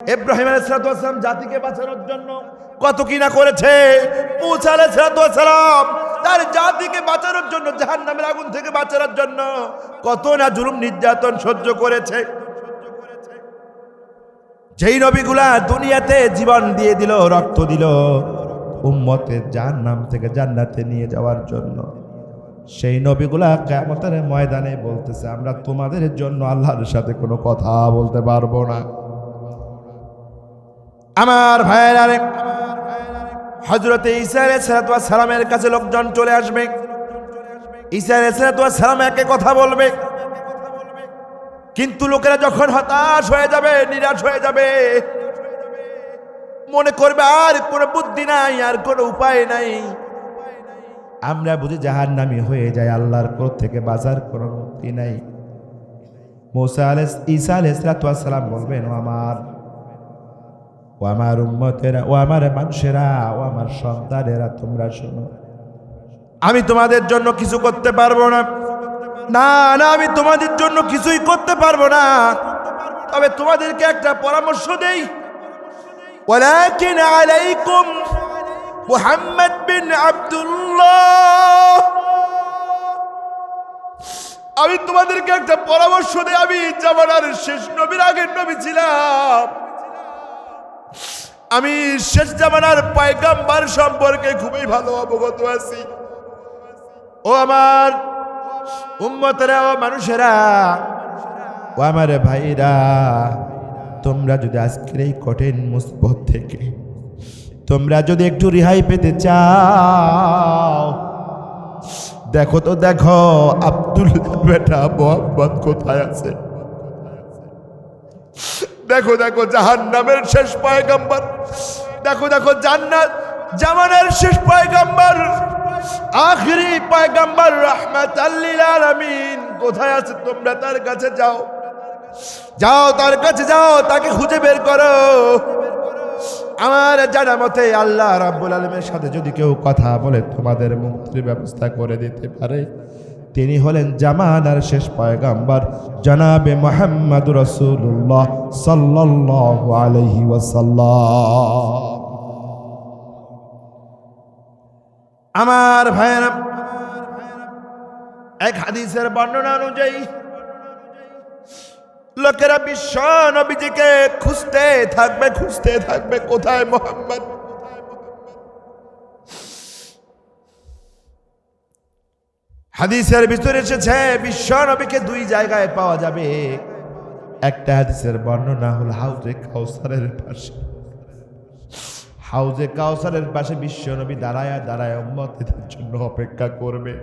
ইব্রাহিম আলাইহিস সালাম জাতিকে বাঁচানোর জন্য কত কি না করেছে। মূসা আলাইহিস সালাম তার জাতিকে বাঁচানোর জন্য, জাহান্নামের আগুন থেকে বাঁচানোর জন্য কত না জুলুম নির্যাতন সহ্য করেছে। যেই নবীগুলা দুনিয়াতে জীবন দিয়ে দিল, রক্ত দিল উম্মতের জাহান্নাম থেকে জান্নাতে নিয়ে যাওয়ার জন্য, সেই নবীগুলা কিয়ামতের ময়দানে বলতেছে, আমরা তোমাদের জন্য আল্লাহর সাথে কোনো কথা বলতে পারবো না। আমার ভাইয়েরা, হযরত ঈসা আলাইহিস সালামের কাছে লোকজন চলে আসবে। ঈসা আলাইহিস সালাম একে কথা বলবে, কিন্তু লোকেরা যখন হতাশ হয়ে যাবে, নিরাশ হয়ে যাবে, মনে করবে আর কোনো বুদ্ধি নাই, আর কোনো উপায় নাই, আমরা বুঝি জাহান্নামী হয়ে যায়, আল্লাহর পক্ষ থেকে বাঁচার কোনো মুক্তি নাই। ঈসা আলাইহিস সালাম বলবেন, ও আমার উম্মতেরা, ও আমার মানুষেরা, ও আমার সন্তানেরা, তোমরা শোনো, আমি তোমাদের জন্য কিছু করতে পারবো না। না না, আমি তোমাদের জন্য কিছুই করতে পারবো না, তবে তোমাদেরকে একটা পরামর্শ দেই। ওয়ালাকিন আলাইকুম মুহাম্মদ বিন আব্দুল্লাহ, আমি তোমাদেরকে একটা পরামর্শ দেই। আমি জামানার শেষ নবীর আগের নবী ছিলাম, আমি শেষ জামানার পয়গম্বর সম্পর্কে খুবই ভালো অবগত আছি। ও আমার উম্মতেরা, ও মানুষেরা, ও আমার ভাইরা, তোমরা যদি আজকের এই কঠিন মুসিবত থেকে তোমরা যদি একটু রেহাই পেতে চাও, দেখো তো, দেখো আব্দুল্লাহ বেটা মুহাম্মদ কোথায় আছে। দেখো দেখো জাহান্নামের শেষ পয়গম্বর, দেখো দেখো জান্নাত জামানার শেষ পয়গম্বর, আখেরি পয়গম্বর রাহমাতাল লিল আলামিন কোথায় আছে। তোমরা তার কাছে যাও, যাও তার কাছে যাও, তাকে খুঁজে বের করো। আমার জানা মতে আল্লাহ রাব্বুল আলামিনের সাথে যদি কেউ কথা বলে তোমাদের মুক্তির ব্যবস্থা করে দিতে পারে, তিনি হলেন জামানার শেষ পয়গম্বর জনাবে মুহাম্মদুর রাসূলুল্লাহ সাল্লাল্লাহু আলাইহি ওয়াসাল্লাম। আমার ভাইয়েরা, এক হাদিসের বর্ণনা অনুযায়ী লোকেরা বিশ্ব নবীজিকে খুঁজতে থাকবে, কোথায় মুহাম্মদ। হাদিসের ভিতরে এসেছে বিশ্ব নবীকে দুই জায়গায় পাওয়া যাবে। একটা হাদিসের বর্ণনা হল হাউজে কাউসারের পাশে, হাউজে কাউসারের পাশে বিশ্ব নবী দাঁড়ায় দাঁড়ায় উম্মতের জন্য অপেক্ষা করবে।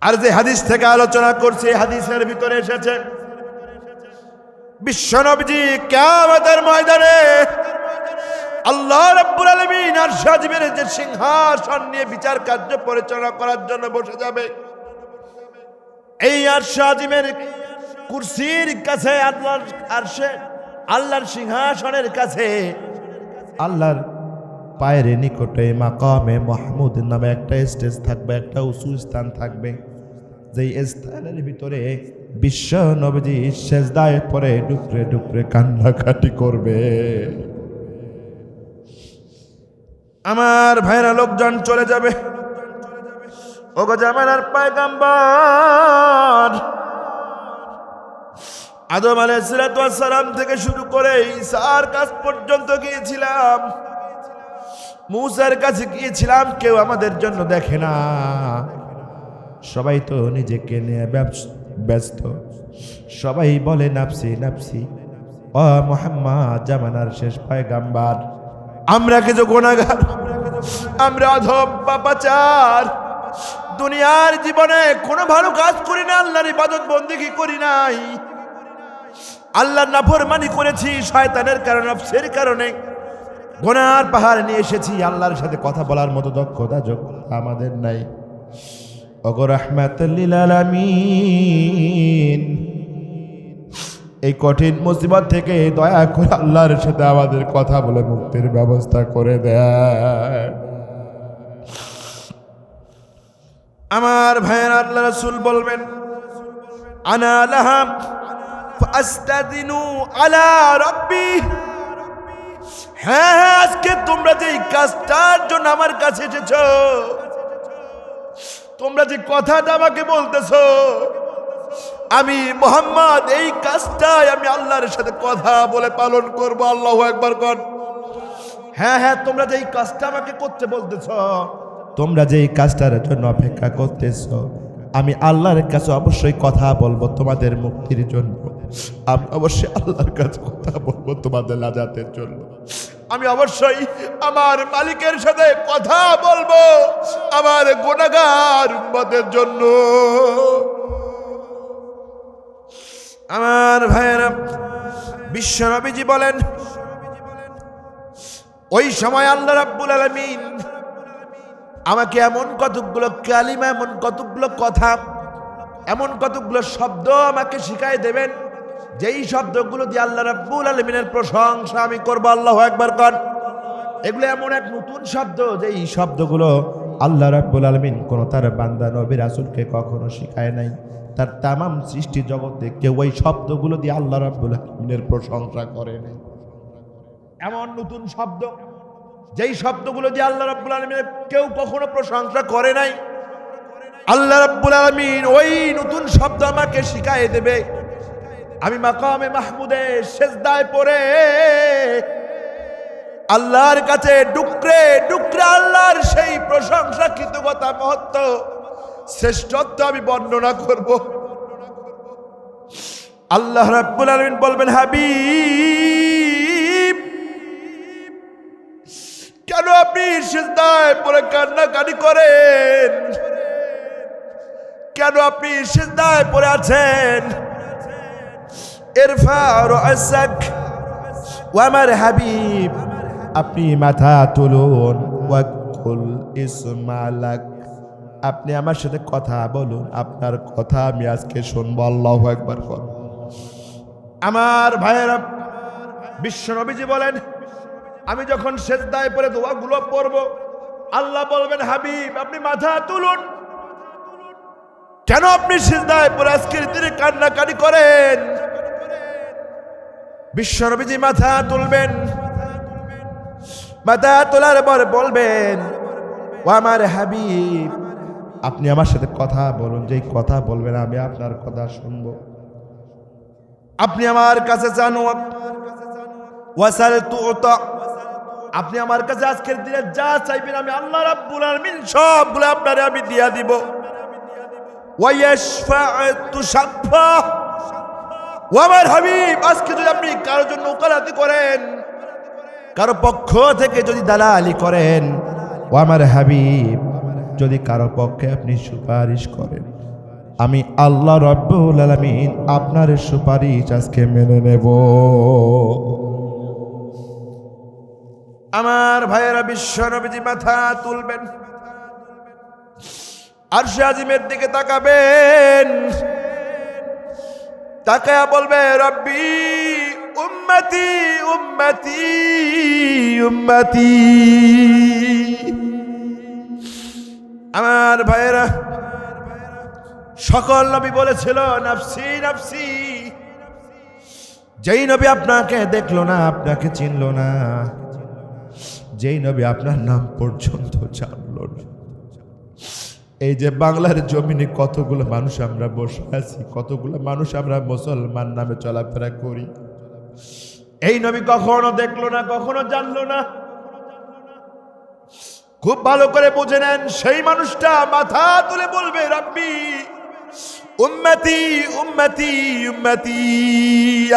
আর যে হাদিস থেকে আলোচনা করছে, হাদিসের ভিতরে এসেছে বিশ্ব নবীজি কিয়ামতের ময়দানে আল্লাহ রাব্বুল আলামিন আরশ আজিমের যে সিংহাসন নিয়ে বিচার কার্য পরিচালনা করার জন্য বসে যাবে, এই আরশ আজিমের কুরসির কাছে, আল্লাহর সিংহাসনের কাছে, আল্লাহর পায়ের নিকটে মাকামে মাহমুদ নামে একটা স্টেজ থাকবে, একটা উঁচু স্থান থাকবে। যেই স্থানের ভিতরে বিশ্ব নবীজি সেজদায় পড়ে ডুকরে ডুকরে কান্নাকাটি করবে। আমার ভাইরা, লোকজন চলে যাবে, ওগো জামানার পয়গম্বর আদম আলাইহিস সালাম থেকে শুরু করে ঈসার কাছ পর্যন্ত গিয়েছিলাম, মূসার কাছে গিয়েছিলাম, কেউ আমাদের জন্য দেখে না। সবাই তো নিজেকে নিয়ে ব্যস্ত, সবাই বলে নাফসি নাফসি। ও মুহাম্মদ জামানার শেষ পয়গম্বর, আমরা কিছু গুনাহগার, আমরা অধম পাপাচার, দুনিয়ার জীবনে কোনো ভালো কাজ করি না, আল্লাহর ইবাদত বন্দেগী করি নাই, আল্লাহর নাফরমানি করেছি, শয়তানের কারণে, নফসের কারণে গুনার পাহাড় নিয়ে এসেছি। আল্লাহর সাথে কথা বলার মতো দক্ষতা যোগ্যতা আমাদের নাই। ওগো রাহমাতুল লিল আলামিন, এই কঠিন মুসিবত থেকে দয়া করে আল্লাহর সাথে আমাদের কথা বলে মুক্তির ব্যবস্থা করে দেয়। আমার ভাইয়ের, আল্লাহ রাসূল বলবেন, আনা লাহা ফাস্তাদিনু আলা রাব্বি। হ্যাঁ, আজকে তোমরা যে কাজটার জন্য আমার কাছে এসেছো, তোমরা যে কথাটা আমাকে বলতেছো, আমি মুহাম্মদ এই কাজটাই আমি আল্লাহর সাথে কথা বলে পালন করব। আল্লাহু আকবার কর। হ্যাঁ হ্যাঁ, তোমরা যে এই কাজটা আমাকে করতে বলতেছ, তোমরা যে এই কাজটার জন্য অপেক্ষা করতেছ, আমি আল্লাহর কাছে অবশ্যই কথা বলবো তোমাদের মুক্তির জন্য। আমি অবশ্যই আল্লাহর কাছে কথা বলবো তোমাদের নাজাতের জন্য। আমি অবশ্যই আমার মালিকের সাথে কথা বলবো আমার গুনাহগার উম্মতের জন্য। আমার ভাইয়েরা, বিশ্ব নবীজি বলেন, ওই সময় আল্লাহ রাব্বুল আলামিন আমাকে এমন কতগুলো কালিমা, এমন কতগুলো কথা, এমন কতগুলো শব্দ আমাকে শিখাই দেবেন, যেই শব্দগুলো দিয়ে আল্লাহ রাব্বুল আলামিনের প্রশংসা আমি করবো। আল্লাহু আকবার কর। এগুলো এমন এক নতুন শব্দ, যেই শব্দগুলো আল্লাহ রাব্বুল আলামিন কোন তার বান্দা নবী রাসূলকে কখনো শিখায় নাই। তার তামাম সৃষ্টি জগতে কেউ ওই শব্দগুলো দিয়ে আল্লাহ রাব্বুল আলামিনের প্রশংসা করে নাই। এমন নতুন শব্দ, যেই শব্দগুলো দিয়ে আল্লাহ রাব্বুল আলামিনের কেউ কখনো প্রশংসা করে নাই, আল্লাহ রাব্বুল আলামিন ওই নতুন শব্দ আমাকে শিখায় দেবে। আমি মাকামে মাহমুদে সেজদায় পড়ে আল্লাহর কাছে ডুকরে ডুকরে আল্লাহর সেই প্রশংসা, কৃতজ্ঞতা, মহত্ব, শ্রেষ্ঠত্ব আমি বর্ণনা করব। আল্লাহ রাব্বুল আলামিন বলবেন, হাবিব, কেন আপনি সিজদায় পড়ে কান্নাকাটি করেন? কেন আপনি সিজদায় পড়ে আছেন? ইরফা রাসাক, ও আমার হাবিব, আপনি মাথা তুলুন, ওয়াকুল ইসমালাক, আপনি আমার সাথে কথা বলুন, আপনার কথা আমি আজকে শুনবো। আল্লাহু আকবার। আমার ভাইয়েরা, বিশ্ব নবীজি বলেন, আমি যখন সেজদায় পড়ে দোয়াগুলো পড়ব, আল্লাহ বলবেন, হাবিব, আপনি মাথা তুলুন। কেন আপনি সেজদায় পড়ে আজকের দিনে কান্নাকাটি করেন? বিশ্ব নবীজি মাথা তুলবেন। মাথা তোলার পর বলবেন, ও আমার হাবিব, আপনি আমার সাথে কথা বলুন, যেই কথা বলবেন আমি আপনার কথা শুনবো। আপনি আমার কাছে চান, ওয়াসাল তুতা, আপনি আমার কাছে আজকের দিনে যা চাইবেন আমি আল্লাহ রাব্বুল আলামিন সবগুলো আপনারে আমি দিয়া দিব। ওয়ায়াশফা'তু শাফা, ও আমার হাবিব, আজকে যদি আপনি কারোর জন্য ওকালতি করেন, কারো পক্ষ থেকে যদি দালালি করেন, ও আমার হাবিব, যদি কারো পক্ষে আপনি সুপারিশ করেন, আমি আল্লাহ রাব্বুল আলামিন আপনার সুপারিশ আজকে মেনে নেব। আমার ভাইয়েরা, বিশ্ব নবীজি মাথা তুলবেন, আরশে আজিমের দিকে তাকাবেন, তাকায়া বলবে, রব্বি উম্মতি উম্মতি উম্মতি। আমার ভাইয়েরা, সকল নবী বলেছিল নাফসি নাফসি। যেই নবী আপনাকে দেখলো না, আপনাকে চিনলো না, যেই নবী আপনার নাম পর্যন্ত জানলো না, এই যে বাংলার জমিনে কতগুলো মানুষ আমরা বসে আছি, কতগুলো মানুষ আমরা মুসলমান নামে চলাফেরা করি, এই নবী কখনো দেখলো না, কখনো জানলো না। খুব ভালো করে বুঝে নেন, সেই মানুষটা মাথা তুলে বলবে, রব্বি উম্মতি উম্মতি উম্মতি,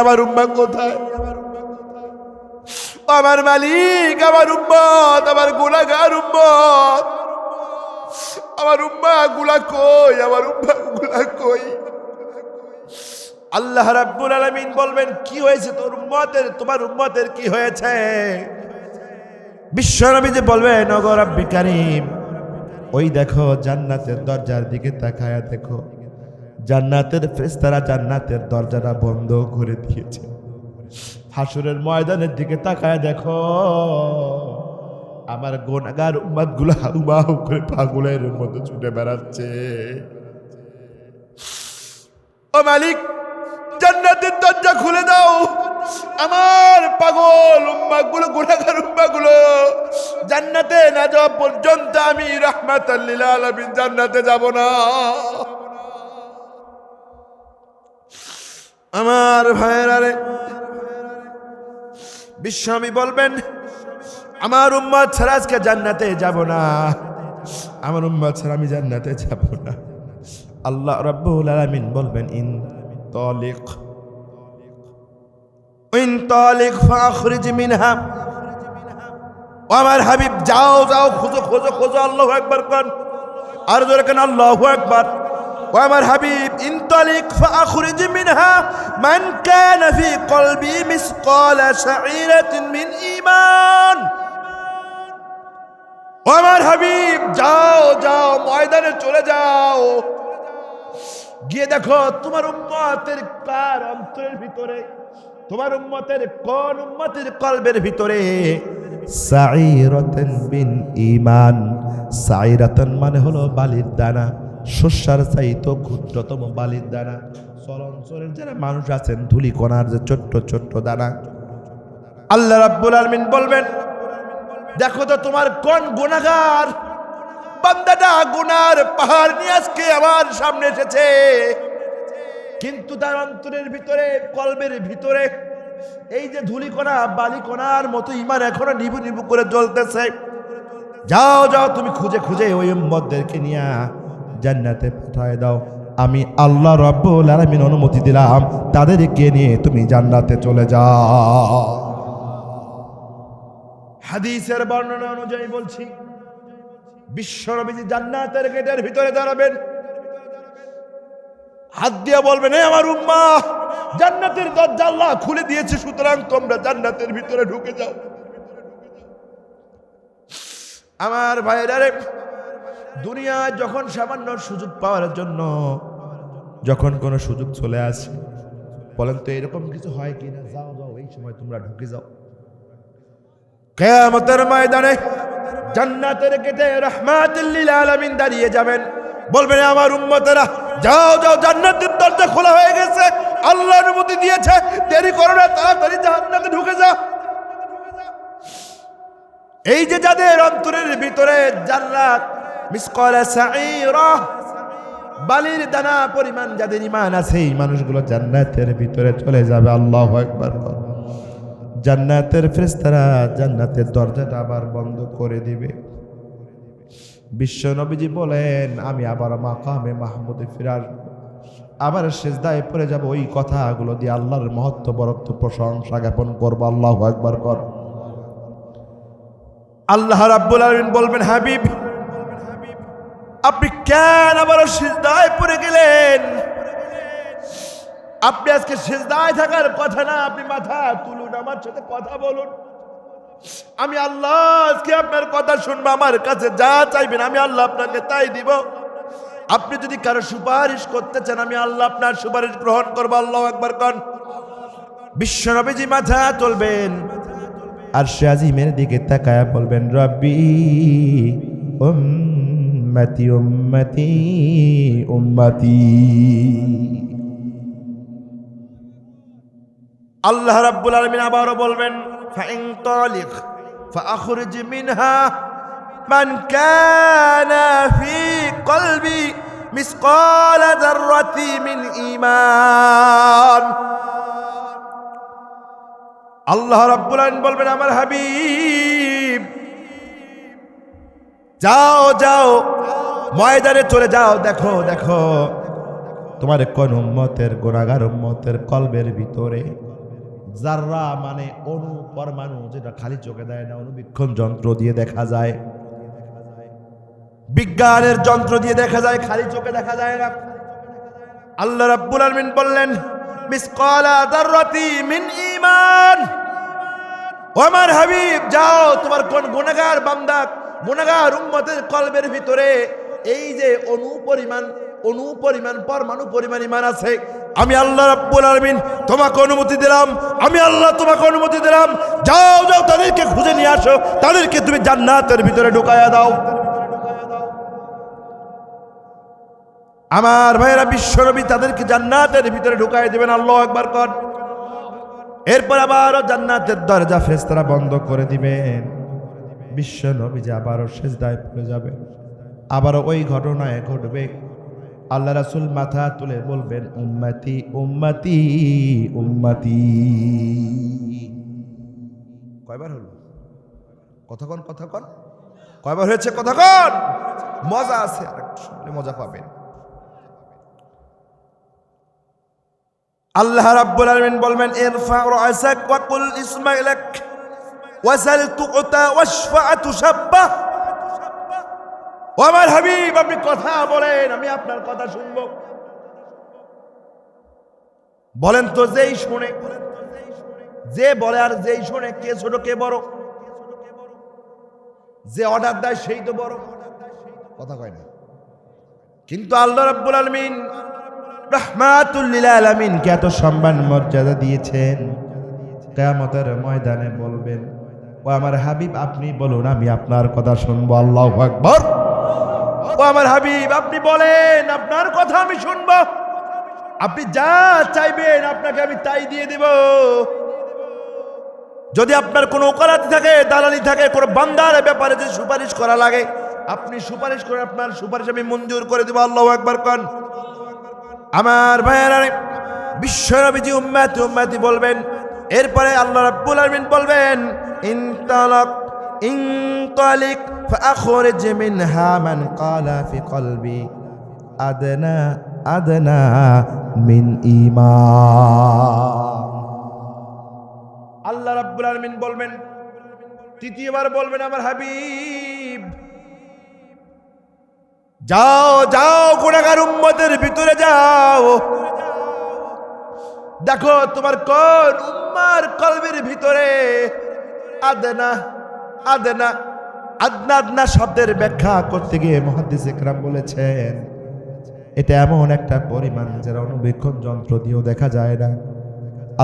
আমার উম্মত কোথায়? আমার মালিক, আমার উম্মত, আমার গুনাহগার উম্মত, আমার উম্মা গুলা কই, আমার উম্মা গুলা কই? আল্লাহ রাব্বুল আলামিন বলবেন, কি হয়েছে তোর উম্মতের, তোমার উম্মতের কি হয়েছে? বিশ্ব নবী যে বলবেন, ওগো রব্বি কারীম, ওই দেখো জান্নাতের দরজার দিকে তাকায়া দেখো, জান্নাতের ফেরেশতারা জান্নাতের দরজাটা বন্ধ করে দিয়েছে। হাসরের ময়দানের দিকে তাকায়া দেখো, আমার গুনাহগার উম্মত গুলো হাউমাউ করে পাগলের মতো ছুটে বেড়াচ্ছে। ও মালিক, জান্নাতের দরজা খুলে দাও। আমার পাগল উম্মাগুলো, গুনাহগার উম্মাগুলো জান্নাতে না যাওয়া পর্যন্ত আমি রাহমাতাল লিল আলামিন জান্নাতে যাব না। আমার ভাইয়েরা রে, বিশ্বনবী বলবেন আমার উম্মত ছাড়া আজকে জান্নাতে যাব না, আমার উম্মত ছাড়া আমি জান্নাতে যাব না। আল্লাহ রাব্বুল আলামিন বলবেন ইন তালিক ফাখরিজ মিনহা। ও আমার হাবিব যাও যাও, খোঁজো খোঁজো খোঁজো, আল্লাহু আকবার কোন, আর জোরে কেন আল্লাহু আকবার। ও আমার হাবিব ইন তালিক ফাখরিজ মিনহা মান কানা ফি কলবি মিসকালা শাঈরাতিন মিন ঈমান। ও আমার হাবিব যাও যাও, ময়দানে চলে যাও, গিয়ে দেখো তোমার উম্মতের কার অন্তরের ভিতরে, তোমার উম্মতের কোন উম্মতের কলবের ভিতরে সাঈরাতুন বিন ঈমান। সাঈরাতুন মানে হলো বালির দানা, শস্যার চাইতো ক্ষুদ্রতম বালির দানা। চলঞ্চলের যারা মানুষ আছেন ধুলিকণার যে ছোট্ট ছোট্ট দানা। আল্লাহ রাব্বুল আলামিন বলবেন দেখো তো তোমার কোন গুনাহগার বান্দাটা গুনার পাহাড় নিয়ে আজকে আমার সামনে এসেছে, কিন্তু তার অন্তরের ভিতরে কলবের ভিতরে এই যে ধুলিকণা বালিকণার মতো ঈমান এখনো নিবু নিবু করে জ্বলতেছে। যাও যাও, তুমি খুঁজে খুঁজে ওই উম্মতদেরকে নিয়ে জান্নাতে পাঠায় দাও। আমি আল্লাহ রাব্বুল আলামিন অনুমতি দিলাম, তাদেরকে নিয়ে তুমি জান্নাতে চলে যাও। হাদিসের বর্ণনা অনুযায়ী বলছি, বিশ্বনবী জান্নাতের গেটের ভিতরে দাঁড়াবেন, হাত দিয়ে বলবেন এ আমার উম্মাহ, জান্নাতের দরজা আল্লাহ খুলে দিয়েছে, সুতরাং তোমরা জান্নাতের ভিতরে ঢুকে যাও। আমার ভাইরা রে, দুনিয়ায় যখন সামান্য সুযোগ পাওয়ার জন্য যখন কোনো সুযোগ চলে আসে, বলেন তো এরকম কিছু হয় কিনা? যাও যাও, এই সময় তোমরা ঢুকে যাও। কিয়ামতের ময়দানে জান্নাতের গেটে রাহমাতুল লিল আলামিন দাঁড়িয়ে যাবেন, বলবেন আমার উম্মতেরা যাও যাও, জান্নাতের দরজা খোলা হয়ে গেছে, আল্লাহ অনুমতি দিয়েছে, দেরি করো না, তাড়াতাড়ি জান্নাতে ঢুকে যাও। এই যে যাদের অন্তরের ভিতরে জান্নাত মিসকালা শাঈরা বালির দানা পরিমাণ যাদের ঈমান আছে, এই মানুষগুলো জান্নাতের ভিতরে চলে যাবে। আল্লাহু আকবার। জান্নাতের ফেরেশতারা জান্নাতের দরজাটা আবার বন্ধ করে দিবে। বিশ্ব নবীজি বলেন আমি আবার মাকামে মাহমুদে ফিরার আবার সিজদায় পড়ে যাব, ওই কথাগুলো দিয়ে আল্লাহর মহত্ব বরত্ব প্রশংসা জ্ঞাপন করবো। আল্লাহু আকবার কর। আল্লাহ রাব্বুল আলামিন বলবেন হাবিব আপনি কেন আবার সিজদায় পড়ে গেলেন? আপনি আজকে সিজদায় থাকার কথা না, আপনি মাথা তুলুন, আমার সাথে কথা বলুন। আমি আল্লাহ আজকে আপনার কথা শুনবো, আমার কাছে যা চাইবেন আমি আল্লাহ আপনাকে তাই দিব। আপনি যদি কারো সুপারিশ করতে চান, আমি আল্লাহ আপনার সুপারিশ গ্রহণ করবো। আল্লাহু আকবার কর। বিশ্ব নবীজি মাথা তুলবেন, আরশে আজিমের দিকে তাকায়া বলবেন রব্বি উম্মতি উম্মতি উম্মতি। আল্লাহ রাব্বুল আলামিন আবারও বলবেন ফাইন তালিক ফাখরিজ মিনহা মান কানা ফি কলবি মিসকালা যাররাতি মিন ঈমান। আল্লাহ রাব্বুল আলামিন বলবেন আমার হাবিব যাও যাও, ময়দানে চলে যাও, দেখো দেখো তোমার কোন উম্মতের গুনাহগার উম্মতের কলবের ভিতরে যাররা মানে অণু পরমাণু, যেটা খালি চোখে দেয় না, অনুবীক্ষণ যন্ত্র দিয়ে দেখা যায়, বিজ্ঞানের যন্ত্র দিয়ে দেখা যায়, খালি চোখে দেখা যায় না। আল্লাহ রাব্বুল আলামিন বললেন মিসকালা যাররাতি মিন ঈমান। ও আমার হাবিব যাও, তোমার কোন গুনাহগার বান্দা গুনাহগার উম্মতের কলবের ভিতরে এই যে অণু পরিমাণ পরমাণু পরিমাণ ঈমান আছে, আমি আল্লাহ রাব্বুল আলামিন তোমাকে অনুমতি দিলাম, আমি আল্লাহ তোমাকে অনুমতি দিলাম, যাও যাও তাদেরকে খুঁজে নিয়ে আসো, তাদেরকে তুমি জান্নাতের ভিতরে ঢুকায়া দাও। আমার ভাইয়েরা, বিশ্বনবী তাদেরকে জান্নাতের ভিতরে ঢুকাই দেবেন, আল্লাহু আকবার কর। এরপর আবারও জান্নাতের দরজা ফেরেশতারা বন্ধ করে দিবেন, বিশ্বনবী যে আবারও সিজদায় পড়ে যাবে। আবারও ওই ঘটনায় ঘটবে, আল্লাহ রাসূল মাথা তুলে বলবেন, উম্মতি উম্মতি উম্মতি। কয়বার হলো? কথাক্ষণ কথাক্ষণ কয়বার হয়েছে? কথাক্ষণ। মজা আছে, আর একটু শুনলে মজা পাবেন। আল্লাহ রাব্বুল আলামিন বলবেন, ইরফা রাসাক ওয়া কুল ইসমাইলাক ওয়াসাল তুতা ওয়াশফা তুশাব্বাহ। ও আমার হাবিব, আপনি কথা বলেন, আমি আপনার কথা শুনবো। বলেন তো, যেই শুনে, যে বলে আর যেই শুনে, কে ছোট কে বড়? যে অর্ডার দেয় সেই তো বড়, কথা কয় না। কিন্তু আল্লাহ রাব্বুল আলামিন রাহমাতুল লিল আলামিন কে এত সম্মান মর্যাদা দিয়েছেন, কিয়ামতের ময়দানে বলবেন, ও আমার হাবিব আপনি বলুন, আমি আপনার কথা শুনবো। আল্লাহু আকবার। ও আমার হাবিব আপনি বলেন, আপনার কথা আমি শুনবো। আপনি যা চাইবেন আপনাকে আমি তাই দিয়ে দেব। যদি আপনার কোনো ওকালতি থাকে, দালালি থাকে, কোনো বান্দার ব্যাপারে যে সুপারিশ করা লাগে, আপনি সুপারিশ করে আপনার সুপারিশ আমি মঞ্জুর করে দেব। আল্লাহু আকবার কন। আমার ভাইয়েরা, বিশ্বনবীজি উম্মতি উম্মতি বলবেন। এরপরে আল্লাহ রাব্বুল আলামিন বলবেন, ইনতালাক ইনতালিক ফাখরিজ মিনহা মান ক্বালা ফি কলবি আদনা আদনা মিন ঈমান। আল্লাহ রাব্বুল আলামিন বলবেন, তৃতীয়বার বলবেন, আমার হাবিব যাও যাও, গুনাহগার উম্মতের ভিতরে যাও, দেখো তোমার কোন উম্মার কলবের ভিতরে আদনা আদনা আদনা আদনা শব্দের ব্যাখ্যা করতে গিয়ে মুহাদ্দিস ইকরাম বলেছেন, এটা এমন একটা পরিমাণ যারা অনুবীক্ষণ যন্ত্র দিয়েও দেখা যায় না,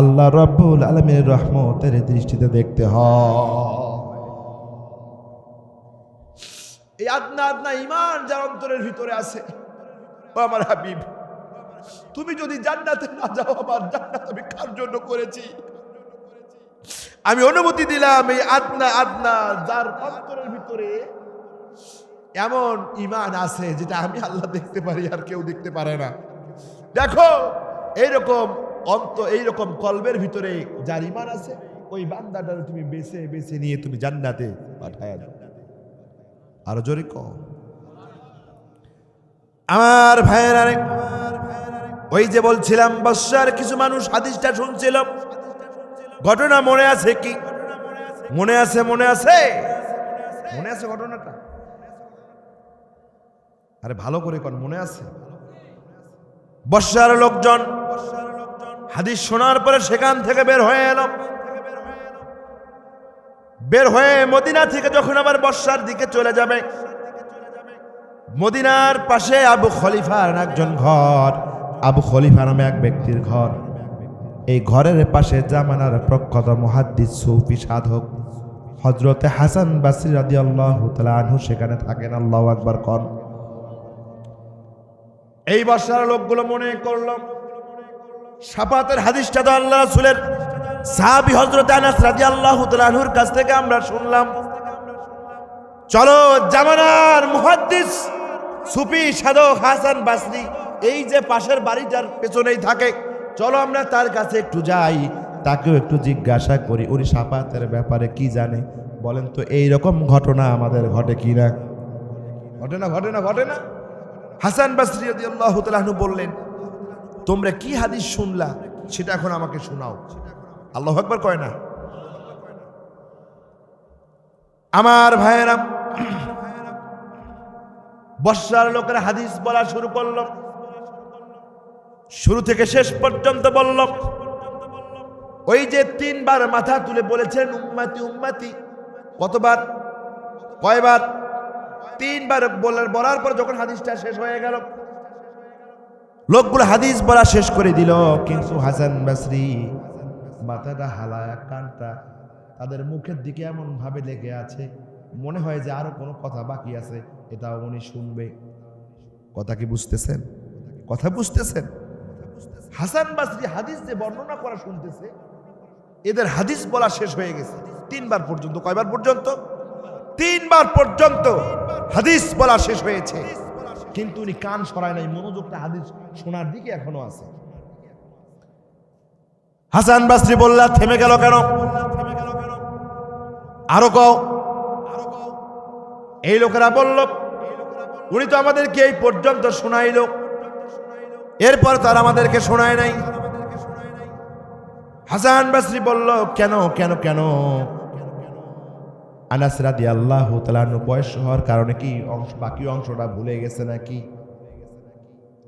আল্লাহ রাব্বুল আলামিনের রহমতের দৃষ্টিতে দেখতে হয়। এই আদনা আদনা ঈমান যার অন্তরের ভিতরে আছে, ও আমার হাবিব, তুমি যদি জান্নাতে না যাও, আমার জান্নাত আমি কার জন্য করেছি? আমি অনুমতি দিলাম এই আদনা আদনা যার অন্তরের ভিতরে এমন ঈমান আছে যেটা আমি আল্লাহ দেখতে পারি আর কেউ দেখতে পারে না। দেখো এইরকম এইরকম কলবের ভিতরে যার ঈমান আছে, ওই বান্দাটার তুমি বেছে বেছে নিয়ে তুমি জান্নাতে পাঠায়া দাও। আরো জোরে কও। আমার ভাইয়েরা, ওই যে বলছিলাম বর্ষার কিছু মানুষ হাদিসটা শুনছিল, ঘটনা মনে আছে কি? মনে আছে? মনে আছে? মনে আছে ঘটনাটা? আরে ভালো করে কোন মনে আছে? বর্ষার লোকজন হাদিস শোনার পরে সেখান থেকে বের হয়ে এলো। বের হয়ে মদিনা থেকে যখন আবার বর্ষার দিকে চলে যাবে, মদিনার পাশে আবু খলিফার একজন ঘর, আবু খলিফা নামে এক ব্যক্তির ঘর। এই ঘরের পাশে জামানার প্রখ্যাত মুহাদ্দিস সুফি সাধক হযরতে হাসান বাসরী রাদিয়াল্লাহু তাআলা আনহু সেখানে থাকেন। আল্লাহু আকবার কন। এই বর্ষার লোকগুলো মনে করল, শাফাতের হাদিসটা তো আল্লাহ রাসূলের সাহাবী হযরত আনাস রাদিয়াল্লাহু তাআলা আনহুর কাছ থেকে আমরা শুনলাম, চলো জামানার মুহাদ্দিস সুফি সাধক হাসান বাসরী এই যে পাশের বাড়িটার পেছনেই থাকে, চলো আমরা তার কাছে একটু যাই, তাকেও একটু জিজ্ঞাসা করি উনি শাফাতের ব্যাপারে কি জানে। বলেন তো এইরকম ঘটনা আমাদের ঘটে কি না? ঘটে না? ঘটে না? ঘটে না? হাসান বাসরী রাদিয়াল্লাহু তাআলা আনহু বললেন, তোমরা কি হাদিস শুনলা সেটা এখন আমাকে শোনাও। আল্লাহু আকবার কয় না? আমার ভাইয়েরা, বর্ষার লোকের হাদিস বলা শুরু করল, শুরু থেকে শেষ পর্যন্ত বলল। ওই যে তিনবার মাথা তুলে বলেছেন উম্মতি উম্মতি, কতবার? কয়বার? তিনবার বলার পর যখন হাদিসটা শেষ হয়ে গেল, লোকগুলো হাদিস বলা শেষ করে দিল, কিন্তু হাসান বাসরী মাথাটা হালায়া, কানটা তাদের মুখের দিকে এমন ভাবে লেগে আছে, মনে হয় যে আরো কোনো কথা বাকি আছে, এটাও উনি শুনবে। কথা কি বুঝতেছেন? কথা বুঝতেছেন? হাসান বাসরি হাদিস যে বর্ণনা করা শুনতেছে, এদের হাদিস বলা শেষ হয়ে গেছে 3 বার পর্যন্ত। কয়বার পর্যন্ত? 3 বার পর্যন্ত হাদিস বলা শেষ হয়েছে, কিন্তু উনি কান সরায় নাই, মনোযোগটা হাদিস শোনার দিকে এখনো আছে। হাসান বাসরি বললা থেমে গেল কেন? আরো কও। এই লোকেরা বলল উনি তো আমাদেরকে এই পর্যন্ত শোনাইল, এরপর তার আমাদেরকে শোনায় নাই। হাসান বাসরি বলল কেন কেন কেন? আনাস রাদিয়াল্লাহু তাআলা বয়স হওয়ার কারণে কি বাকি অংশটা ভুলে গেছে নাকি?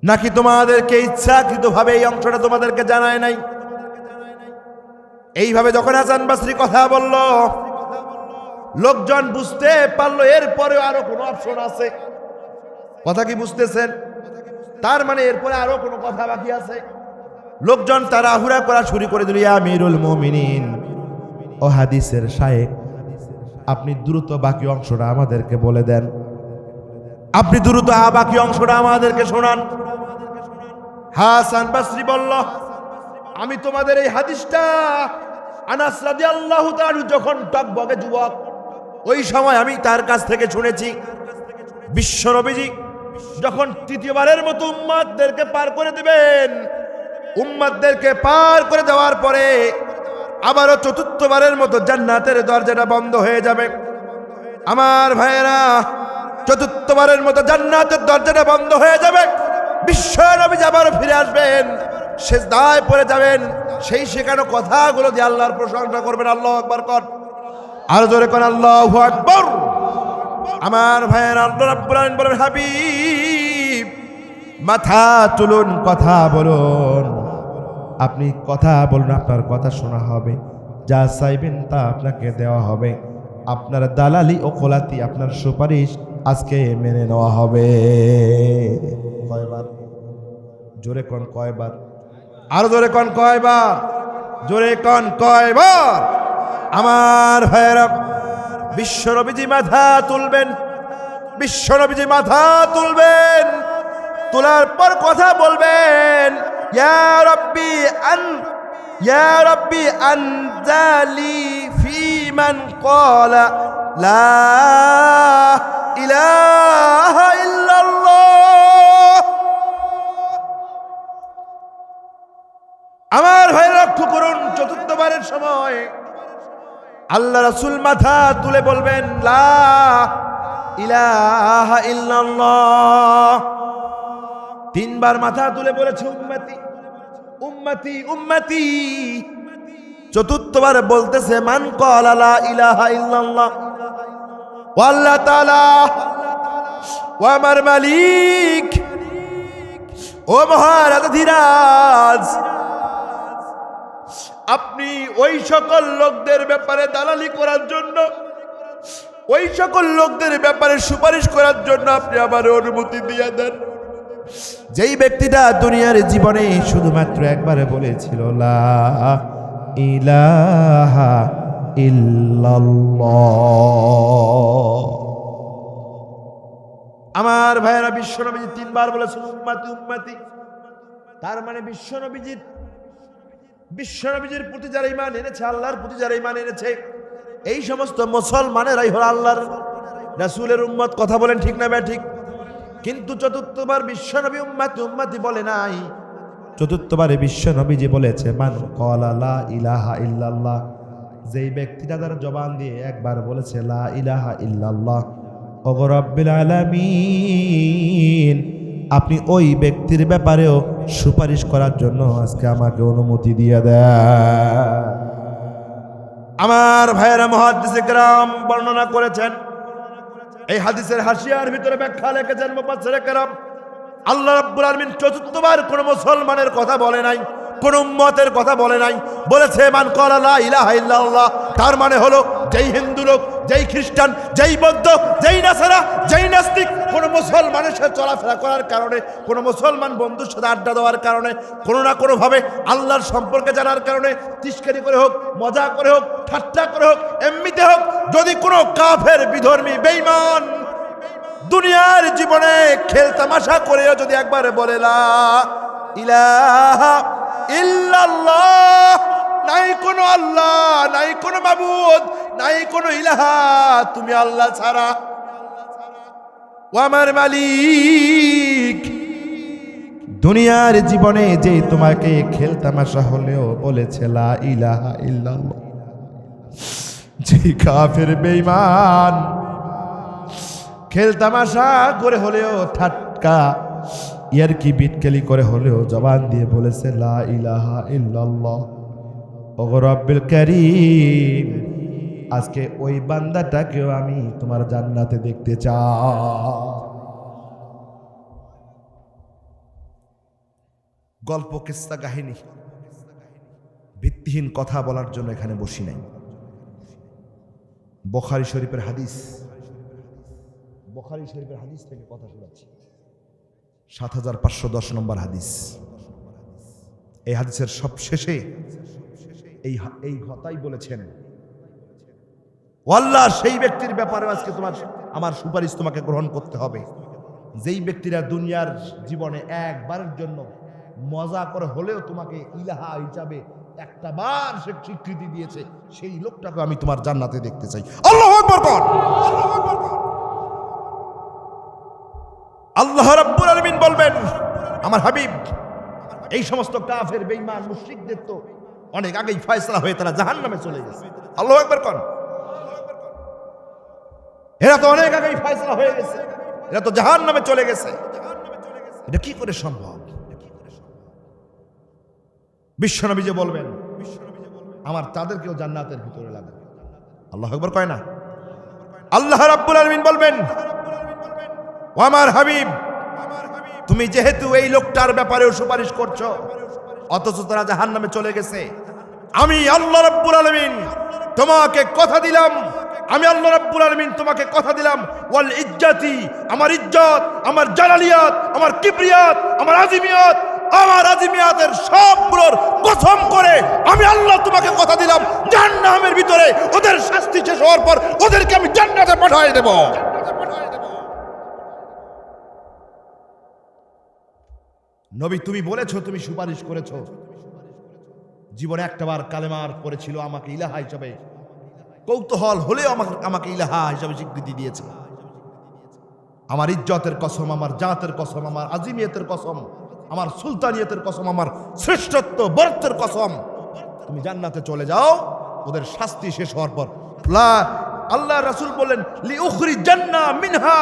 নাকি তোমাদেরকে ইচ্ছাকৃতভাবে এই অংশটা তোমাদেরকে জানায় নাই? এইভাবে যখন হাসান বাসরি কথা বলল, লোকজন বুঝতে পারলো এরপরে আরো কোনো অপশন আছে। কথা কি বুঝতেছেন? তার মানে এরপরে আরো কোনো কথা বাকি আছে। লোকজন তাড়াহুড়া করা শুরু করে দিল, ইয়া আমিরুল মুমিনিন, ও হাদিসের শায়েখ, আপনি দ্রুত বাকি অংশটা আমাদেরকে বলে দেন, আপনি দ্রুত বাকি অংশটা আমাদেরকে শোনান। হাসান বাসরি বলল আমি তোমাদের এই হাদিসটা আনাস রাদিয়াল্লাহু তাআলা যখন টকবগে যুবক, ওই সময় আমি তার কাছ থেকে শুনেছি। বিশ্বনবীজি যখন তৃতীয়বারের মতো উম্মতদেরকে পার করে দিবেন, উম্মতদেরকে পার করে দেওয়ার পরে আবারও চতুর্থবারের মতো জান্নাতের দরজাটা বন্ধ হয়ে যাবে। আমার ভাইয়েরা, চতুর্থবারের মতো জান্নাতের দরজাটা বন্ধ হয়ে যাবে। বিশ্বনবীজি আবারও ফিরে আসবেন, সিজদায় পড়ে যাবেন, সেই শেখানো কথাগুলো দিয়ে আল্লাহর প্রশংসা করবেন। আল্লাহু আকবার কর, আর জোরে কোন আল্লাহু আকবার। আমার ভাইয়েরা, আল্লাহ রাব্বুল আলামিন বলেন, হাবিব মাথা তুলুন, কথা বলুন। আপনি কথা বলুন, আপনার কথা শোনা হবে, যা চাইবেন তা আপনাকে দেওয়া হবে। আপনার দালালি ও কোলাতি, আপনার সুপারিশ আজকে মেনে নেওয়া হবে। কয়বার? জোরে কোন কয়বার? আরো জোরে কোন কয়বার? জোরে কোন কয়বার? আমার ভাইয়েরা, বিশ্বনবীজি মাথা তুলবেন, বিশ্বনবীজি মাথা তুলবেন, তোলার পর কথা বলবেন, ইয়া রাব্বি আনজালি ফি মান ক্বালা লা ইলাহা ইল্লাল্লাহ। আমার ভাই লক্ষ্য করুন, চতুর্থবারের সময় আল্লাহ রাসূল মাথা তুলে বলবেন, লা ইলাহা ইল্লাল্লাহ। 3 বার মাথা তুলে বলেছে উম্মতি উম্মতি উম্মতি। চতুর্থবার বলতেছে মান ক্বালা লা ইলাহা ইল্লাল্লাহ। ও আল্লাহ তাআলা, ও আমার মালিক, ও মহারাজাধিরাজ, আপনি ওই সকল লোকদের ব্যাপারে দালালি করার জন্য, ওই সকল লোকদের ব্যাপারে সুপারিশ করার জন্য আপনি আমার অনুমতি দিয়ে দেন, যেই ব্যক্তিটা দুনিয়ার জীবনে শুধুমাত্র একবারে বলেছিল লা ইলাহা ইল্লাল্লাহ। আমার ভাইয়েরা, বিশ্বনবীজি 3 বার বলেছেন উম্মতি উম্মতি। তার মানে বিশ্বনবীজির প্রতি যারা ঈমান এনেছে, আল্লাহর প্রতি যারা ঈমান এনেছে, এই সমস্ত মুসলমানেরাই হলো আল্লাহর রাসূলের উম্মত। কথা বলেন ঠিক না ঠিক? কিন্তু চতুর্থবার বিশ্বনবী উম্মতি উম্মতি বলে নাই, চতুর্থবারে বিশ্বনবীজি বলেছে মান ক্বালা লা ইলাহা ইল্লাল্লাহ। যেই ব্যক্তিটা তার জবান দিয়ে একবার বলেছে লা ইলাহা ইল্লাল্লাহ, ওগো রব্বিল আলামিন, আপনি ওই ব্যক্তির ব্যাপারেও সুপারিশ করার জন্য আজকে আমাকে অনুমতি দিয়ে দেন। আমার ভাইয়েরা, মুহাদ্দিসে কেরাম বর্ণনা করেছেন, এই হাদিসের হাসিয়ার ভিতরে ব্যাখ্যা লিখেছেন মুফাসসিরে কেরাম, আল্লাহ রাব্বুল আলামিন চতুর্থবার কোন মুসলমানের কথা বলে নাই, কোন উম্মতের কথা বলে নাই, বলেছে মান ক্বালা লা ইলাহা ইল্লাল্লাহ। তার মানে হলো যেই হিন্দু লোক, যেই খ্রিস্টান, যেই বৌদ্ধ, যেই নাসারা, যেই নাস্তিক কোন মুসলমানের সাথে চলাফেরা করার কারণে, কোন মুসলমান বন্ধুর সাথে আড্ডা দেওয়ার কারণে, কোনো না কোনোভাবে আল্লাহর সম্পর্কে জানার কারণে, তিস্কারি করে হোক, মজা করে হোক, ঠাট্টা করে হোক, এমনিতে হোক, যদি কোনো কাফের, বিধর্মী, বেঈমান দুনিয়ার জীবনে খেল তামাশা করেও যদি একবার বলে লা ইলাহা ইল্লাল্লাহ, নাই কোনো আল্লাহ, নাই কোনো মাবুদ, নাই কোনো ইলাহা, তুমি আল্লাহ ছাড়া, ও আমার মালিক। দুনিয়ার জীবনে যে তোমাকে খেল তামাশা হলেও বলেছে লা ইলাহা ইল্লাল্লাহ, যে কাফের বেঈমান খেল তামাশা করে হলেও ঠাট্টা ইয়ারকি বিটকেলি করে হলেও জবান দিয়ে বলেছে লা ইলাহা ইল্লাল্লাহ, ওগো রব্বুল কারীম, আজকে ওই বান্দাটাকেও আমি তোমার জান্নাতে দেখতে চাই। গল্প কিস্সা কাহিনী ভিত্তিহীন কথা বলার জন্য এখানে বসি নাই। বুখারী শরীফের হাদিস, বুখারী শরীফের হাদিস থেকে কথা শোনাচ্ছি, ৭৫১০ নম্বর হাদিস। এই হাদিসের সব শেষে এই কথাই বলেছেন, আল্লাহ সেই ব্যক্তির ব্যাপারে আজকে আমার সুপারিশ তোমাকে গ্রহণ করতে হবে, যেই ব্যক্তিরা দুনিয়ার জীবনে একবারের জন্য মজা করে হলেও তোমাকে ইলাহা হিসাবে একটা বার সে স্বীকৃতি দিয়েছে, সেই লোকটাকে আমি তোমার জান্নাতে দেখতে চাই। আল্লাহু আকবার বল। আল্লাহ রাব্বুল আলামিন বলবেন, আমার হাবিব, এই সমস্ত কাফের বেঈমান মুশরিকদের তো অনেক আগেই ফয়সালা হয়ে তারা জাহান্নামে চলে গেছে। আল্লাহু আকবার কোন, এরা তো অনেক আগেই ফয়সালা হয়ে গেছে, এরা তো জাহান্নামে চলে গেছে। এটা কি করে সম্ভব? বিশ্বনবী যে বলবেন আমার তাদেরকেও জান্নাতের ভিতরে লাগাবে। আল্লাহু আকবার কয় না? আল্লাহ রাব্বুল আলামিন বলবেন, ও আমার হাবিব, তুমি যেহেতু এই লোকটার ব্যাপারেও সুপারিশ করছো অথচ তারা জাহান্নামে চলে গেছে, আমি আল্লাহ রাব্বুল আলামিন তোমাকে কথা দিলাম, আমি আল্লাহ রাব্বুল আলামিন তোমাকে কথা দিলাম, ওয়াল ইজ্জাতি, আমার ইজ্জত, আমার জালালিয়াত, আমার কিবরিয়াত, আমার আজিমিয়াত, আমার আজিমিয়াতের সবগুলোর কসম করে আমি আল্লাহ তোমাকে কথা দিলাম, জাহান্নামের ভিতরে ওদের শাস্তি শেষ হওয়ার পর ওদেরকে আমি জান্নাতে পাঠিয়ে দেব। নবী তুমি বলেছো, তুমি সুপারিশ করেছো, জীবনে একটাবার কালেমার পড়েছিল, আমাকে ইলাহা হিসাবে কৌতূহল হলেও আমাকে ইলাহা হিসাবে স্বীকৃতি দিয়েছে। আমার ইজ্জতের কসম, আমার জাতের কসম, আমার আজিমিয়তের কসম, আমার সুলতানিয়তের কসম, আমার শ্রেষ্ঠত্ব বরত্বের কসম, তুমি জান্নাতে চলে যাও ওদের শাস্তি শেষ হওয়ার পর। আল্লাহ রাসূল বলেন, লিউখরিজান্না মিনহা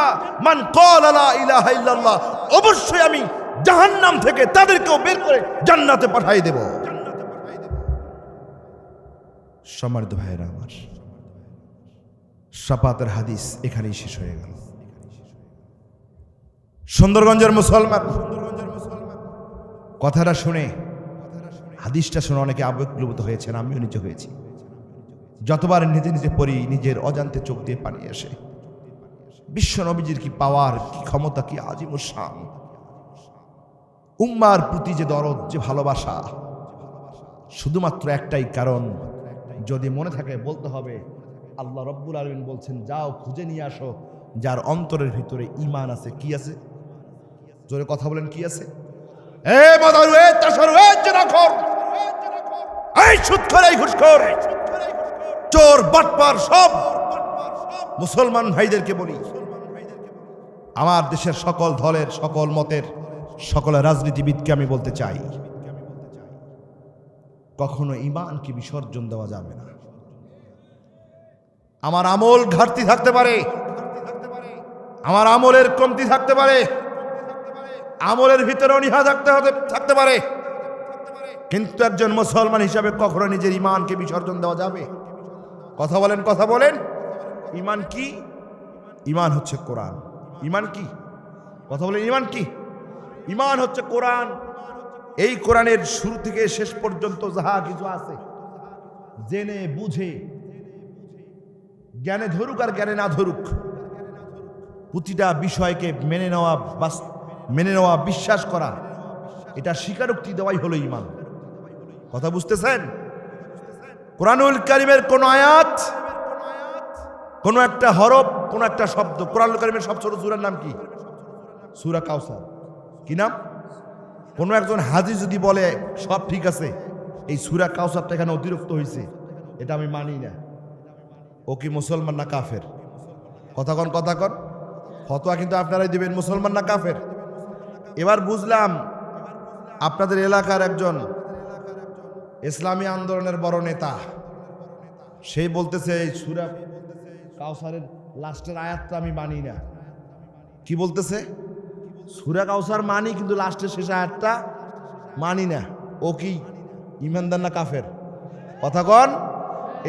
মান ক্বালা লা ইলাহা ইল্লাল্লাহ, অবশ্যই আমি জাহান্নাম থেকে তাদেরকেও বের করে জান্নাতে পাঠিয়ে দেব। সম্মানিত ভাইয়েরা আমার, শাফাতের হাদিস এখানেই শেষ হয়ে গেল। সুন্দরগঞ্জের মুসলমান কথাটা শুনে, হাদিসটা শুনে অনেকে আবেগপ্রবণ হয়েছেন, আমিও নিজে হয়েছি। যতবার নিজে নিজে পড়ি নিজের অজান্তে চোখ দিয়ে পানি আসে। বিশ্ব নবীজির কি পাওয়ার, কি ক্ষমতা, কি আজিমুস শান, উম্মার প্রতি যে দরদ, যে ভালোবাসা, শুধুমাত্র একটাই কারণ, যদি মনে থাকে বলতে হবে, আল্লাহ রাব্বুল আলামিন বলছেন যাও খুঁজে নিয়ে আসো যার অন্তরের ভিতরে ঈমান আছে। কি আছে? জোরে কথা বলেন, কি আছে? চোর বাটপার সব মুসলমান ভাইদেরকে বলি, আমার দেশের সকল দলের, সকল মতের, সকল রাজনীতিবিদকে আমি বলতে চাই, কখনো ঈমানকে বিসর্জন দেওয়া যাবে না। আমার আমল ঘাটতি থাকতে পারে, আমার আমলের কমতি থাকতে পারে, আমলের ভিতরে অনীহা থাকতে পারে, কিন্তু একজন মুসলমান হিসাবে কখনো নিজের ঈমানকে বিসর্জন দেওয়া যাবে? কথা বলেন, কথা বলেন। ঈমান কি? ঈমান হচ্ছে কোরআন। ঈমান কি? কথা বলেন, ঈমান কি? ঈমান হচ্ছে কোরআন। এই কোরআনের শুরু থেকে শেষ পর্যন্ত যাহা কিছু আছে, জেনে বুঝে, জ্ঞানে ধরুক আর জ্ঞানে না ধরুক, প্রতিটা বিষয়কে মেনে নেওয়া, বিশ্বাস করা, এটা স্বীকারোক্তি দেওয়াই হলো ঈমান। কথা বুঝতেছেন? কোরআনুল কারীমের কোন আয়াত কোনো একটা হরফ, কোনো একটা শব্দ। কোরআনুল কারীমের সব ছোট সূরার নাম কি? সূরা কাউসার। কি নাম? কোনো একজন হাজি যদি বলে সব ঠিক আছে, এই সূরা কাউসারটা এখানে অতিরিক্ত হয়েছে, এটা আমি মানি না, ও কি মুসলমান না কাফের? কথা কন, কথা কন। ফতোয়া কিন্তু আপনারাই দিবেন, মুসলমান না কাফের। এবার বুঝলাম আপনাদের এলাকার একজন ইসলামী আন্দোলনের বড় নেতা, সেই বলতেছে এই সূরা কাউসারের লাস্টের আয়াতটা আমি মানি না। কি বলতেছে? সূরা কাউসার মানি, কিন্তু লাস্টের শেষ আয়াতটা মানি না। ও কি ইমানদার না কাফের? কথা কন।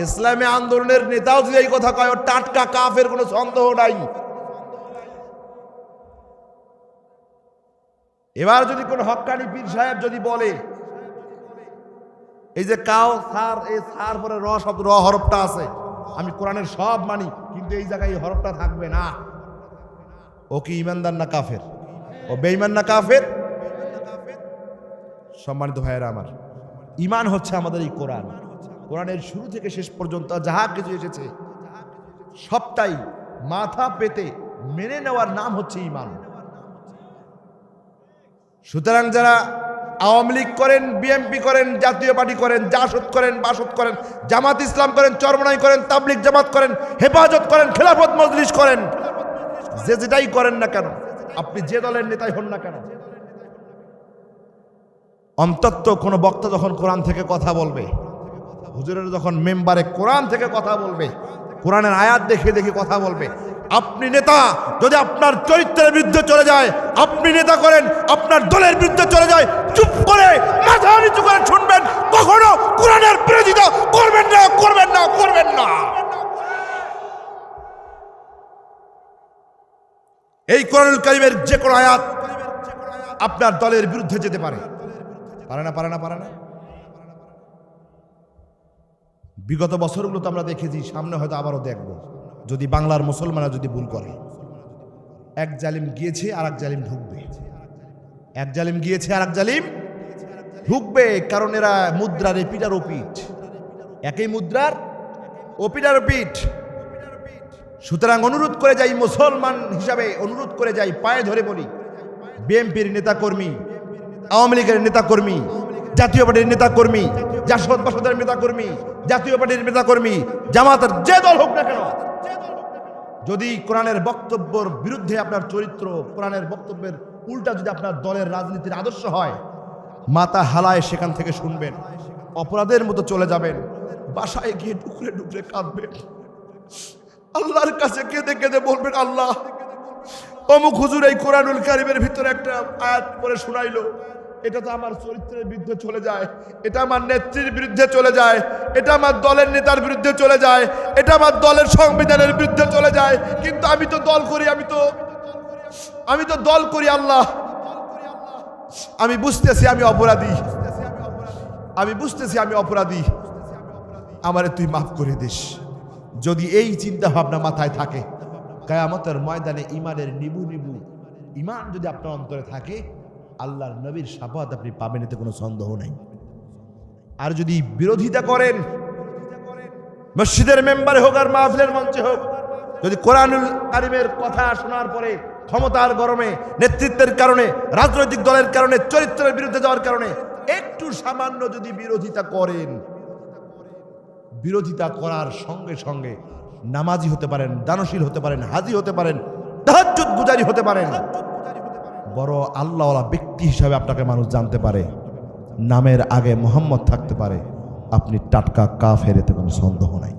ইসলামী আন্দোলনের নেতাও যদি এই কথা কয়, ও টাটকা কাফের, কোনো সন্দেহ নাই। এবার যদি কোন হক্কানি পীর সাহেব যদি বলে এই যে কাউসার, এই সার পরে র শব্দ, র হরফটা আছে, আমি কোরআনের সব মানি, কিন্তু এই জায়গায় এই হরফটা থাকবে না, ও কি ইমানদার না কাফের? ও বেঈমান না কাফের? সম্মানিত ভাইয়েরা আমার, ঈমান হচ্ছে আমাদের এই কোরআন। কোরআনের শুরু থেকে শেষ পর্যন্ত যাহা কিছু এসেছে সবটাই মাথা পেতে মেনে নেওয়ার নাম হচ্ছে ঈমান। সুতরাং যারা আওয়ামী লীগ করেন, বিএনপি করেন, জাতীয় পার্টি করেন, জাসদ করেন, বাসদ করেন, জামাত ইসলাম করেন, চরমনাই করেন, তাবলিগ জামাত করেন, হেফাজত করেন, খেলাফত মজলিস করেন, যে যেটাই করেন না কেন, আপনি যে দলের নেতাই হন না কেন, অন্তত কোনো বক্তা যখন কোরআন থেকে কথা বলবে, হুজুরের যখন মেম্বারে কোরআন থেকে কথা বলবে, কোরআনের আয়াত দেখে দেখে কথা বলবে, আপনি নেতা যদি আপনার চরিত্রের বিরুদ্ধে চলে যায়, আপনি নেতা করেন আপনার দলের বিরুদ্ধে চলে যায়, চুপ করে মাথা নিচু করে শুনবেন, কখনো কোরআনের বিরোধিতা করবেন না, করবেন না, করবেন না। এই কোরআনুল কারীমের যে কোনো আয়াত আপনার দলের বিরুদ্ধে যেতে পারে। পারে না, পারে না, পারে না। বিগত বছরগুলো তো আমরা দেখেছি, সামনে হয়তো আবারও দেখব, যদি বাংলার মুসলমানরা যদি ভুল করে। এক জালিম গিয়েছে আর এক জালিম ঢুকবে, এক জালিম গিয়েছে আর এক জালিম ঢুকবে, কারণ এরা মুদ্রার এপিটার ওপিট, একই মুদ্রার ওপিটার ওপিট। সুতরাং অনুরোধ করে যাই, মুসলমান হিসাবে অনুরোধ করে যাই, পায়ে ধরে বলি, বিএনপির নেতাকর্মী, আওয়ামী লীগের নেতাকর্মী, জাতীয় পার্টির নেতাকর্মী, জাসদ বাসদের নেতাকর্মী, জাতীয় পার্টির নেতাকর্মী, জামাতের যে দল হোক না কেন, যদি কোরআনের বক্তব্যের বিরুদ্ধে আপনার চরিত্র, কোরআনের বক্তব্যের উল্টা যদি আপনার দলের রাজনীতির আদর্শ হয়, মাথা হালায় সেখান থেকে শুনবেন, অপরাধের মতো চলে যাবেন, বাসায় গিয়ে ডুকরে ডুকরে কাঁদবেন, আল্লাহর কাছে কেঁদে কেঁদে বলবেন, আল্লাহ অমুক হুজুর এই কোরআনুল কারীমের ভিতরে একটা আয়াত পড়ে শোনাইলো, এটা তো আমার চরিত্রের বিরুদ্ধে চলে যায়, এটা আমার নেত্রীর বিরুদ্ধে চলে যায়, এটা আমার দলের নেতার বিরুদ্ধে চলে যায়, এটা আমার দলের সংবিধানের বিরুদ্ধে চলে যায়, কিন্তু আমি তো দল করি, আমি তো দল করি। আল্লাহ আমি বুঝতেছি আমি অপরাধী, আমি বুঝতেছি আমি অপরাধী, আমারে তুই মাফ করে দিস। যদি এই চিন্তা ভাবনা মাথায় থাকে, কিয়ামতের ময়দানে ঈমানের নিবু নিবু ঈমান যদি আপনার অন্তরে থাকে, আল্লাহর নবীর শাফাত আপনি পাবেন, এতে কোনো সন্দেহ নাই। আর যদি বিরোধিতা করেন, মসজিদের মেম্বারে হোক আর মাহফিলের মঞ্চে হোক, যদি কোরআনুল কারীমের কথা শোনার পরে ক্ষমতার গরমে, নেতৃত্বের কারণে, রাজনৈতিক দলের কারণে, চরিত্রের বিরুদ্ধে যাওয়ার কারণে একটু সামান্য যদি বিরোধিতা করেন, বিরোধিতা করার সঙ্গে সঙ্গে নামাজি হতে পারেন, দানশীল হতে পারেন, হাজি হতে পারেন, তাহাজ্জুদ গুজারি হতে পারেন, বড় আল্লাহওয়ালা ব্যক্তি হিসাবে আপনাকে মানুষ জানতে পারে, নামের আগে মোহাম্মদ থাকতে পারে, আপনি টাটকা কাফের, এতে কোনো সন্দেহ নাই।